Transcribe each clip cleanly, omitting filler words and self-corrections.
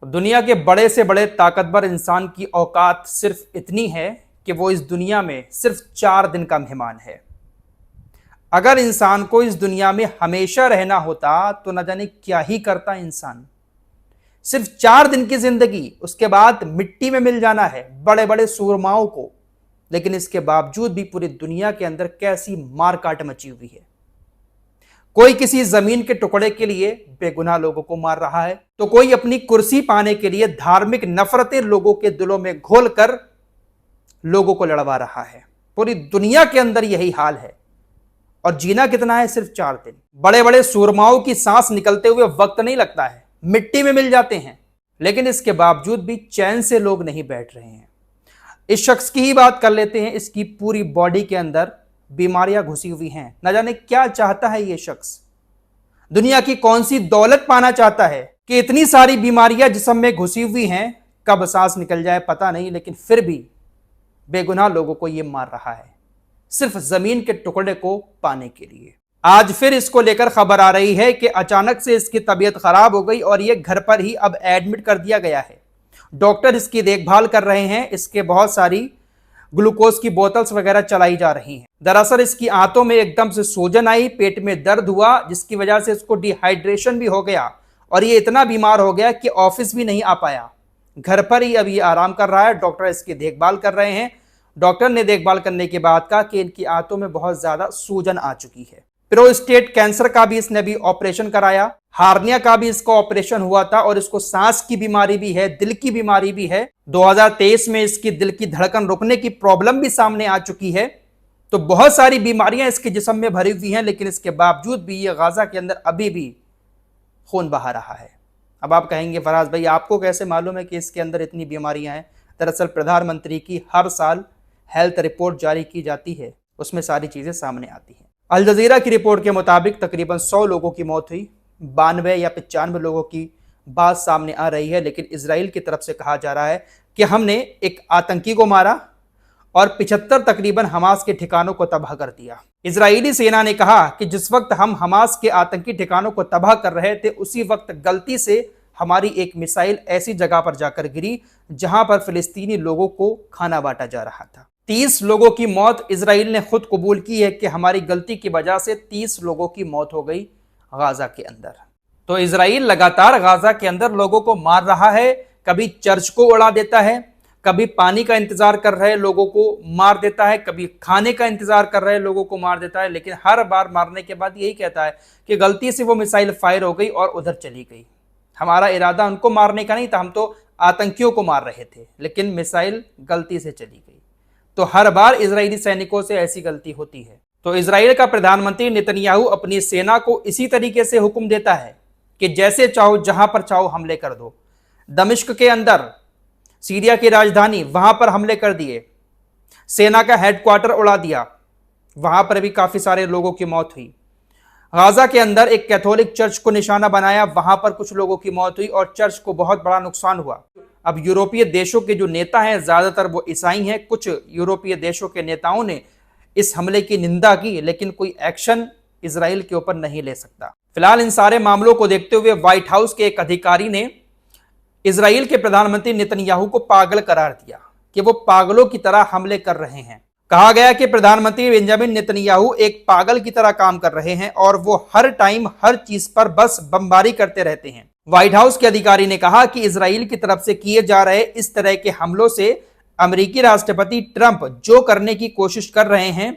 दुनिया के बड़े से बड़े ताकतवर इंसान की औकात सिर्फ इतनी है कि वो इस दुनिया में सिर्फ 4 दिन का मेहमान है। अगर इंसान को इस दुनिया में हमेशा रहना होता तो न जाने क्या ही करता इंसान। सिर्फ 4 दिन की जिंदगी, उसके बाद मिट्टी में मिल जाना है बड़े बड़े सूरमाओं को। लेकिन इसके बावजूद भी पूरी दुनिया के अंदर कैसी मार काट मची हुई है। कोई किसी जमीन के टुकड़े के लिए बेगुनाह लोगों को मार रहा है, तो कोई अपनी कुर्सी पाने के लिए धार्मिक नफरतें लोगों के दिलों में घोलकर लोगों को लड़वा रहा है। पूरी दुनिया के अंदर यही हाल है। और जीना कितना है? सिर्फ 4 दिन। बड़े बड़े सूरमाओं की सांस निकलते हुए वक्त नहीं लगता है, मिट्टी में मिल जाते हैं। लेकिन इसके बावजूद भी चैन से लोग नहीं बैठ रहे हैं। इस शख्स की ही बात कर लेते हैं। इसकी पूरी बॉडी के अंदर बीमारियां घुसी हुई हैं। न जाने क्या चाहता है ये शख्स, दुनिया की कौन सी दौलत पाना चाहता है कि इतनी सारी बीमारियां जिस्म में घुसी हुई हैं, कब सांस निकल जाए पता नहीं। लेकिन फिर भी बेगुनाह लोगों को ये मार रहा है, सिर्फ जमीन के टुकड़े को पाने के लिए। आज फिर इसको लेकर खबर आ रही है कि अचानक से इसकी तबीयत खराब हो गई और ये घर पर ही अब एडमिट कर दिया गया है। डॉक्टर इसकी देखभाल कर रहे हैं। इसके बहुत सारी ग्लूकोज की बोतल्स वगैरह चलाई जा रही हैं। दरअसल इसकी आंतों में एकदम से सूजन आई, पेट में दर्द हुआ, जिसकी वजह से इसको डिहाइड्रेशन भी हो गया और ये इतना बीमार हो गया कि ऑफिस भी नहीं आ पाया। घर पर ही अब ये आराम कर रहा है। डॉक्टर इसकी देखभाल कर रहे हैं। डॉक्टर ने देखभाल करने के बाद कहा कि इनकी आंतों में बहुत ज्यादा सूजन आ चुकी है। प्रोस्टेट कैंसर का भी इसने अभी ऑपरेशन कराया, हार्निया का भी इसका ऑपरेशन हुआ था और इसको सांस की बीमारी भी है, दिल की बीमारी भी है। 2023 में इसकी दिल की धड़कन रुकने की प्रॉब्लम भी सामने आ चुकी है। तो बहुत सारी बीमारियां इसके जिस्म में भरी हुई हैं। लेकिन इसके बावजूद भी ये गाजा के अंदर अभी भी खून बहा रहा है। अब आप कहेंगे फराज भाई आपको कैसे मालूम है कि इसके अंदर इतनी बीमारियां हैं? दरअसल प्रधानमंत्री की हर साल हेल्थ रिपोर्ट जारी की जाती है, उसमें सारी चीजें सामने आती हैं। अल जजीरा की रिपोर्ट के मुताबिक तकरीबन 100 लोगों की मौत हुई, 92 या 95 लोगों की बात सामने आ रही है। लेकिन इजराइल की तरफ से कहा जा रहा है कि हमने एक आतंकी को मारा और 75 तकरीबन हमास के ठिकानों को तबाह कर दिया। इजरायली सेना ने कहा कि जिस वक्त हम हमास के आतंकी ठिकानों को तबाह कर रहे थे, उसी वक्त गलती से हमारी एक मिसाइल ऐसी जगह पर जाकर गिरी जहां पर फिलिस्तीनी लोगों को खाना बांटा जा रहा था। 30 लोगों की मौत इजराइल ने खुद कबूल की है कि हमारी गलती की वजह से 30 लोगों की मौत हो गई गाजा के अंदर। तो इजराइल लगातार गाजा के अंदर लोगों को मार रहा है। कभी चर्च को उड़ा देता है, कभी पानी का इंतजार कर रहे लोगों को मार देता है, कभी खाने का इंतजार कर रहे लोगों को मार देता है। लेकिन हर बार मारने के बाद यही कहता है कि गलती से वो मिसाइल फायर हो गई और उधर चली गई। हमारा इरादा उनको मारने का नहीं था, हम तो आतंकियों को मार रहे थे, लेकिन मिसाइल गलती से चली गई। तो हर बार इजरायली सैनिकों से ऐसी गलती होती है। तो इजराइल का प्रधानमंत्री नेतन्याहू अपनी सेना को इसी तरीके से हुक्म देता है कि जैसे चाहो जहां पर चाहो हमले कर दो। दमिश्क के अंदर, सीरिया की राजधानी, वहां पर हमले कर दिए। सेना का हेडक्वार्टर उड़ा दिया, वहां पर भी काफी सारे लोगों की मौत हुई। गाजा के अंदर एक कैथोलिक चर्च को निशाना बनाया, वहां पर कुछ लोगों की मौत हुई और चर्च को बहुत बड़ा नुकसान हुआ। अब यूरोपीय देशों के जो नेता हैं, ज्यादातर वो ईसाई हैं। कुछ यूरोपीय देशों के नेताओं ने इस हमले की निंदा की, लेकिन कोई एक्शन इजराइल के ऊपर नहीं ले सकता। फिलहाल इन सारे मामलों को देखते हुए व्हाइट हाउस के एक अधिकारी ने इजराइल के प्रधानमंत्री नेतन्याहू को पागल करार दिया कि वो पागलों की तरह हमले कर रहे हैं। कहा गया कि प्रधानमंत्री बेंजामिन नेतन्याहू एक पागल की तरह काम कर रहे हैं और वो हर टाइम हर चीज पर बस बमबारी करते रहते हैं। व्हाइट हाउस के अधिकारी ने कहा कि इजराइल की तरफ से किए जा रहे इस तरह के हमलों से अमेरिकी राष्ट्रपति ट्रंप जो करने की कोशिश कर रहे हैं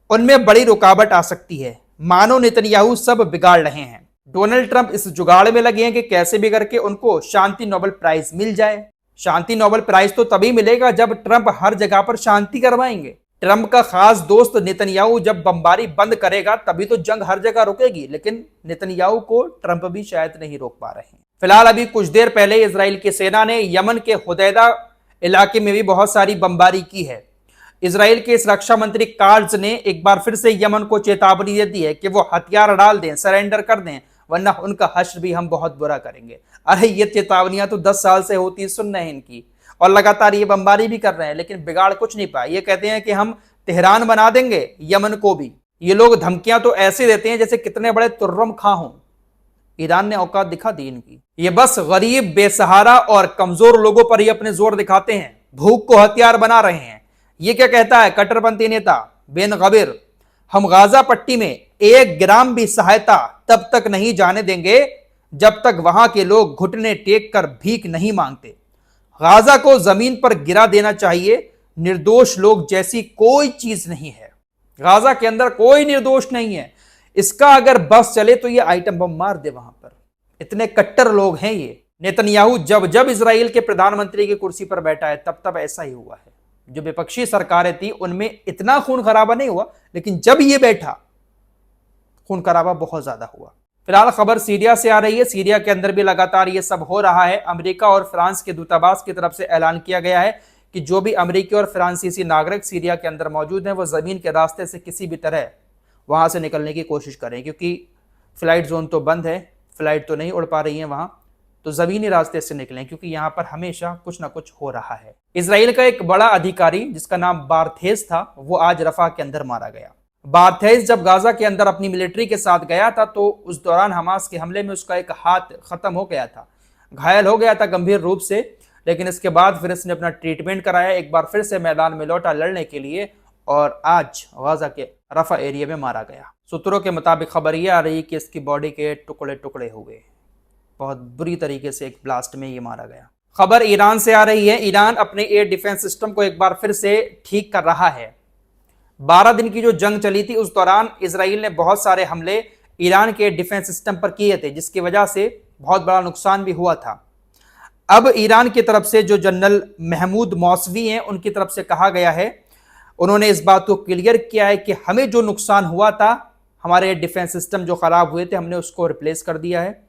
उनमें बड़ी रुकावट आ सकती है। मानो नेतन्याहू सब बिगाड़ रहे हैं। डोनाल्ड ट्रंप इस जुगाड़ में लगे हैं कि कैसे भी करके उनको शांति नोबेल प्राइज मिल जाए। शांति नोबेल प्राइज तो तभी मिलेगा जब ट्रंप हर जगह पर शांति करवाएंगे। ट्रंप का खास दोस्त नेतन्याहू जब बमबारी बंद करेगा तभी तो जंग हर जगह रुकेगी। लेकिन नेतन्याहू को ट्रंप भी शायद नहीं रोक पा रहे हैं। फिलहाल अभी कुछ देर पहले इजराइल की सेना ने यमन के हुदैदा इलाके में भी बहुत सारी बमबारी की है। इजराइल के इस रक्षा मंत्री कार्ज ने एक बार फिर से यमन को चेतावनी दे दी है कि वो हथियार डाल दें, सरेंडर कर दें, वरना उनका हश्र भी हम बहुत बुरा करेंगे। अरे ये चेतावनियां तो 10 साल से होती सुन रहे हैं इनकी, और लगातार ये बमबारी भी कर रहे हैं, लेकिन बिगाड़ कुछ नहीं पाए। ये कहते हैं कि हम तेहरान बना देंगे यमन को भी। ये लोग धमकियां तो ऐसे देते हैं जैसे कितने बड़े तुर्रम खां हों। ईरान ने औकात दिखा दी इनकी। ये बस गरीब, बेसहारा और कमजोर लोगों पर ही अपने जोर दिखाते हैं, भूख को हथियार बना रहे हैं। ये क्या कहता है कट्टरपंथी नेता बेन गबीर, हम गाजा पट्टी में 1 ग्राम भी सहायता तब तक नहीं जाने देंगे जब तक वहां के लोग घुटने टेक कर भीख नहीं मांगते। गाजा को जमीन पर गिरा देना चाहिए, निर्दोष लोग जैसी कोई चीज नहीं है। गाजा के अंदर कोई निर्दोष नहीं है। इसका अगर बस चले तो ये आइटम बम मार दे वहां पर। इतने कट्टर लोग हैं ये। नेतन्याहू जब जब इजराइल के प्रधानमंत्री की कुर्सी पर बैठा है तब तब ऐसा ही हुआ है। जो विपक्षी सरकारें थी उनमें इतना खून खराबा नहीं हुआ, लेकिन जब ये बैठा खून खराबा बहुत ज्यादा हुआ। फिलहाल खबर सीरिया से आ रही है। सीरिया के अंदर भी लगातार ये सब हो रहा है। अमेरिका और फ्रांस के दूतावास की तरफ से ऐलान किया गया है कि जो भी अमेरिकी और फ्रांसीसी नागरिक सीरिया के अंदर मौजूद हैं वो जमीन के रास्ते से किसी भी तरह वहां से निकलने की कोशिश करें, क्योंकि फ्लाइट जोन तो बंद है, फ्लाइट तो नहीं उड़ पा रही है वहां, तो जमीनी रास्ते से निकलें, क्योंकि यहां पर हमेशा कुछ ना कुछ हो रहा है। इजराइल का एक बड़ा अधिकारी जिसका नाम बार्थेस था वो आज रफा के अंदर मारा गया। बार्थेस जब गाजा के अंदर अपनी मिलिट्री के साथ गया था तो उस दौरान हमास के हमले में उसका एक हाथ खत्म हो गया था, घायल हो गया था गंभीर रूप से, लेकिन इसके बाद फिर इसने अपना ट्रीटमेंट कराया, एक बार फिर से मैदान में लौटा लड़ने के लिए, और आज गाजा के रफा एरिया में मारा गया। सूत्रों के मुताबिक खबर यह आ रही कि इसकी बॉडी के टुकड़े टुकड़े हुए, बहुत बुरी तरीके से एक ब्लास्ट में ये मारा गया। खबर ईरान से आ रही है। ईरान अपने एयर डिफेंस सिस्टम को एक बार फिर से ठीक कर रहा है। 12 दिन की जो जंग चली थी उस दौरान इजराइल ने बहुत सारे हमले ईरान के डिफेंस सिस्टम पर किए थे, जिसकी वजह से बहुत बड़ा नुकसान भी हुआ था। अब ईरान की तरफ से जो जनरल महमूद मौसवी हैं उनकी तरफ से कहा गया है, उन्होंने इस बात को क्लियर किया है कि हमें जो नुकसान हुआ था, हमारे डिफेंस सिस्टम जो खराब हुए थे, हमने उसको रिप्लेस कर दिया है,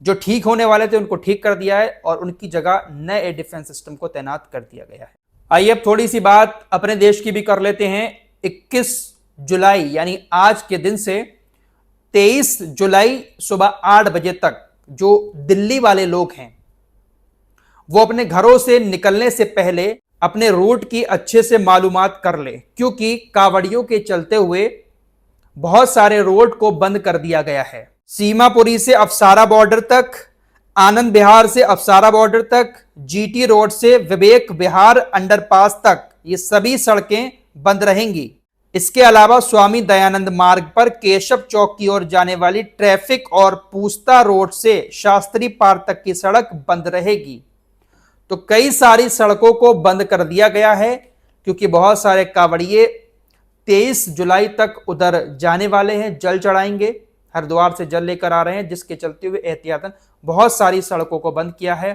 जो ठीक होने वाले थे उनको ठीक कर दिया है और उनकी जगह नए डिफेंस सिस्टम को तैनात कर दिया गया है। आइए अब थोड़ी सी बात अपने देश की भी कर लेते हैं। 21 जुलाई यानी आज के दिन से 23 जुलाई सुबह 8 बजे तक जो दिल्ली वाले लोग हैं वो अपने घरों से निकलने से पहले अपने रूट की अच्छे से मालूमात कर ले, क्योंकि कावड़ियों के चलते हुए बहुत सारे रोड को बंद कर दिया गया है। सीमापुरी से अफसारा बॉर्डर तक, आनंद विहार से अफसारा बॉर्डर तक, जीटी रोड से विवेक विहार अंडरपास तक ये सभी सड़कें बंद रहेंगी। इसके अलावा स्वामी दयानंद मार्ग पर केशव चौक की ओर जाने वाली ट्रैफिक और पूस्ता रोड से शास्त्री पार्क तक की सड़क बंद रहेगी। तो कई सारी सड़कों को बंद कर दिया गया है, क्योंकि बहुत सारे कावड़िए 23 जुलाई तक उधर जाने वाले हैं, जल चढ़ाएंगे, हरिद्वार से जल लेकर आ रहे हैं, जिसके चलते हुए एहतियातन बहुत सारी सड़कों को बंद किया है।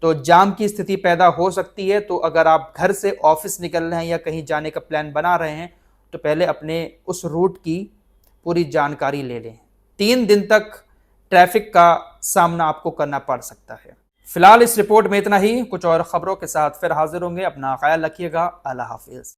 तो जाम की स्थिति पैदा हो सकती है। तो अगर आप घर से ऑफिस निकल रहे हैं या कहीं जाने का प्लान बना रहे हैं तो पहले अपने उस रूट की पूरी जानकारी ले लें। 3 दिन तक ट्रैफिक का सामना आपको करना पड़ सकता है। फिलहाल इस रिपोर्ट में इतना ही। कुछ और खबरों के साथ फिर हाजिर होंगे। अपना ख्याल रखिएगा। अल्लाह हाफिज।